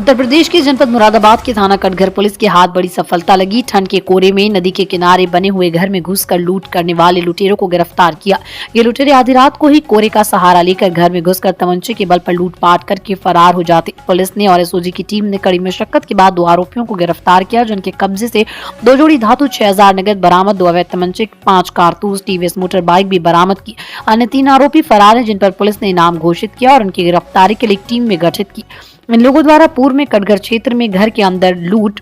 उत्तर प्रदेश के जनपद मुरादाबाद के थाना कटघर पुलिस के हाथ बड़ी सफलता लगी। ठंड के कोरे में नदी के किनारे बने हुए घर में घुसकर लूट करने वाले लुटेरों को गिरफ्तार किया। ये लुटेरे आधी रात को ही कोरे का सहारा लेकर घर में घुसकर तमंचे के बल पर लूटपाट करके फरार हो जाते। पुलिस ने और एसओजी की टीम ने कड़ी मशक्कत के बाद 2 आरोपियों को गिरफ्तार किया, जिनके कब्जे से 2 जोड़ी धातु, 6000 नगद बरामद, 2 अवैध तमंचे, 5 कारतूस, टीवीएस मोटर बाइक भी बरामद की। अन्य 3 आरोपी फरार हैं, जिन पर पुलिस ने इनाम घोषित किया और उनकी गिरफ्तारी के लिए एक टीम में गठित की। इन लोगों द्वारा पूर्व में कटघर क्षेत्र में घर के अंदर लूट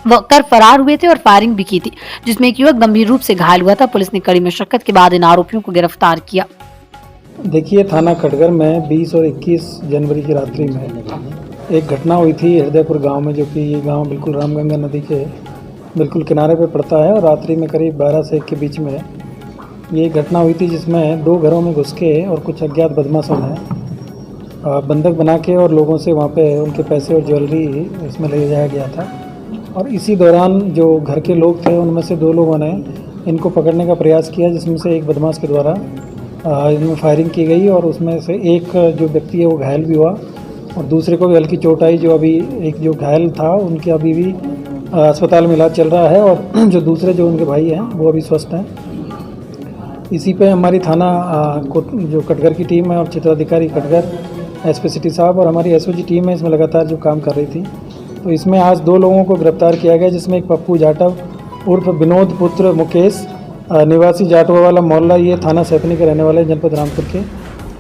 कर फरार हुए थे और फायरिंग भी की थी, जिसमें एक युवक गंभीर रूप से घायल हुआ था। पुलिस ने कड़ी मशक्कत के बाद इन आरोपियों को गिरफ्तार किया। देखिए, थाना कटघर में 20 और 21 जनवरी की रात्रि में एक घटना हुई थी हृदयपुर गांव में, जो कि ये गांव बिल्कुल रामगंगा नदी के बिल्कुल किनारे पे पड़ता है। और रात्रि में करीब 12 से 1 के बीच में ये घटना हुई थी, जिसमें 2 घरों में घुस के और कुछ अज्ञात बदमाशों ने बंधक बना के और लोगों से वहाँ पे उनके पैसे और ज्वेलरी इसमें ले जाया गया था। और इसी दौरान जो घर के लोग थे, उनमें से 2 लोगों ने इनको पकड़ने का प्रयास किया, जिसमें से एक बदमाश के द्वारा इनमें फायरिंग की गई और उसमें से एक जो व्यक्ति है वो घायल भी हुआ और दूसरे को भी हल्की चोट आई। जो अभी एक जो घायल था उनके अभी भी अस्पताल में इलाज चल रहा है और जो दूसरे जो उनके भाई हैं वो अभी स्वस्थ हैं। इसी पे हमारी थाना जो कटघर की टीम है और क्षेत्राधिकारी कटघर एसपी सिटी साहब और हमारी एसओजी टीम है, इसमें लगातार जो काम कर रही थी। तो इसमें आज 2 लोगों को गिरफ्तार किया गया, जिसमें एक पप्पू जाटव उर्फ विनोद पुत्र मुकेश निवासी जाटवा वाला मोहल्ला, ये थाना सैफनी के रहने वाले जनपद रामपुर के,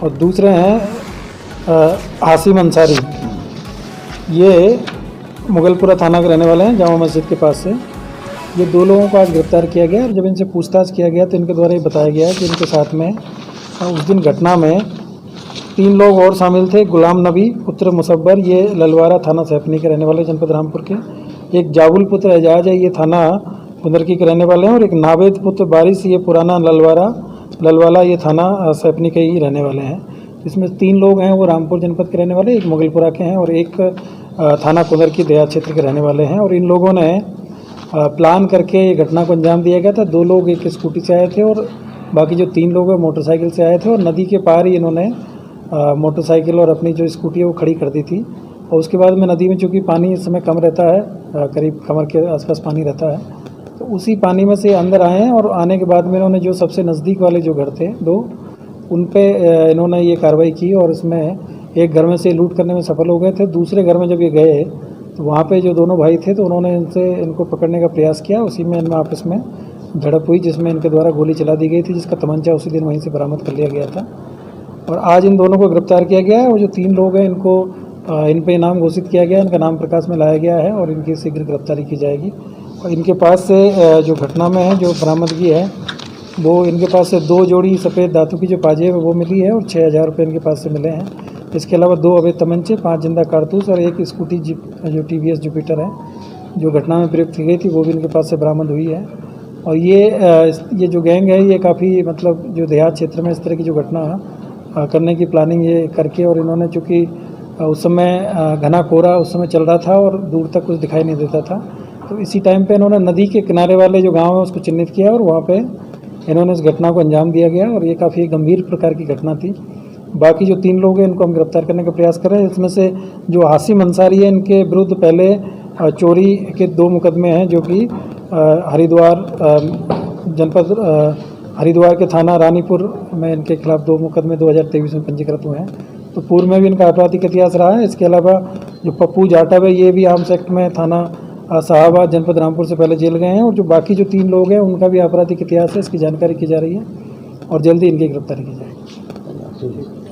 और दूसरे हैं आसिम अंसारी, ये मुगलपुरा थाना के रहने वाले हैं, जामा मस्जिद के पास से। ये 2 लोगों को आज गिरफ्तार किया गया और जब इनसे पूछताछ किया गया तो इनके द्वारा ये बताया गया कि इनके साथ में उस दिन घटना में 3 लोग और शामिल थे। गुलाम नबी पुत्र मुसब्बर, ये ललवारा थाना सैफनी के रहने वाले जनपद रामपुर के, एक जाबुल पुत्र एजाज है, ये थाना कुंदरकी के रहने वाले हैं, और एक नावेद पुत्र बारिश, ये पुराना ललवाला, ये थाना सैफनी के ही रहने वाले हैं। इसमें 3 लोग हैं वो रामपुर जनपद के रहने वाले, एक मुगलपुरा के हैं और एक थाना कुंदरकी दया क्षेत्र के रहने वाले हैं। और इन लोगों ने प्लान करके ये घटना को अंजाम दिया गया था। 2 लोग एक स्कूटी से आए थे और बाकी जो 3 लोग हैं मोटरसाइकिल से आए थे, और नदी के पार ही इन्होंने मोटरसाइकिल और अपनी जो स्कूटी है वो खड़ी कर दी थी। और उसके बाद में नदी में चूँकि पानी इस समय कम रहता है, करीब कमर के आसपास पानी रहता है, तो उसी पानी में से अंदर आए हैं। और आने के बाद में इन्होंने जो सबसे नज़दीक वाले जो घर थे 2, उन पे इन्होंने ये कार्रवाई की और इसमें एक घर में से लूट करने में सफल हो गए थे। दूसरे घर में जब ये गए तो वहाँ पे जो दोनों भाई थे तो उन्होंने इनको पकड़ने का प्रयास किया। उसी में इनमें आपस में झड़प हुई, जिसमें इनके द्वारा गोली चला दी गई थी, जिसका तमंचा उसी दिन वहीं से बरामद कर लिया गया था। और आज इन दोनों को गिरफ्तार किया गया है और जो 3 लोग हैं इनको इन पे इनाम घोषित किया गया है, इनका नाम प्रकाश में लाया गया है और इनकी शीघ्र गिरफ्तारी की जाएगी। और इनके पास से जो घटना में है जो बरामदगी है वो इनके पास से 2 जोड़ी सफ़ेद धातु की जो पाजेब है वो मिली है और 6000 रुपये इनके पास से मिले हैं। इसके अलावा 2 अवैध तमंचे, 5 जिंदा कारतूस और एक स्कूटी जीप जो टीवीएस जुपिटर है जो घटना में प्रयुक्त की गई थी वो भी इनके पास से बरामद हुई है। और ये जो गैंग है ये काफ़ी मतलब जो देहात क्षेत्र में इस तरह की जो घटना करने की प्लानिंग ये करके, और इन्होंने चूँकि उस समय घना कोहरा उस समय चल रहा था और दूर तक कुछ दिखाई नहीं देता था, तो इसी टाइम पे इन्होंने नदी के किनारे वाले जो गांव है उसको चिन्हित किया और वहाँ पे इन्होंने इस घटना को अंजाम दिया गया और ये काफ़ी गंभीर प्रकार की घटना थी। बाकी जो 3 लोग हैं इनको हम गिरफ्तार करने का प्रयास कर रहे हैं। इसमें से जो आसिम अंसारी है इनके विरुद्ध पहले चोरी के 2 मुकदमे हैं, जो कि हरिद्वार जनपद हरिद्वार के थाना रानीपुर में इनके खिलाफ 2 मुकदमे 2023 में पंजीकृत हुए हैं। तो पूर्व में भी इनका आपराधिक इतिहास रहा है। इसके अलावा जो पप्पू जाटव है ये भी आर्म्स एक्ट में थाना साहबाद जनपद रामपुर से पहले जेल गए हैं। और जो बाकी जो 3 लोग हैं उनका भी आपराधिक इतिहास है, इसकी जानकारी की जा रही है और जल्दी इनकी गिरफ्तारी की जाएगी।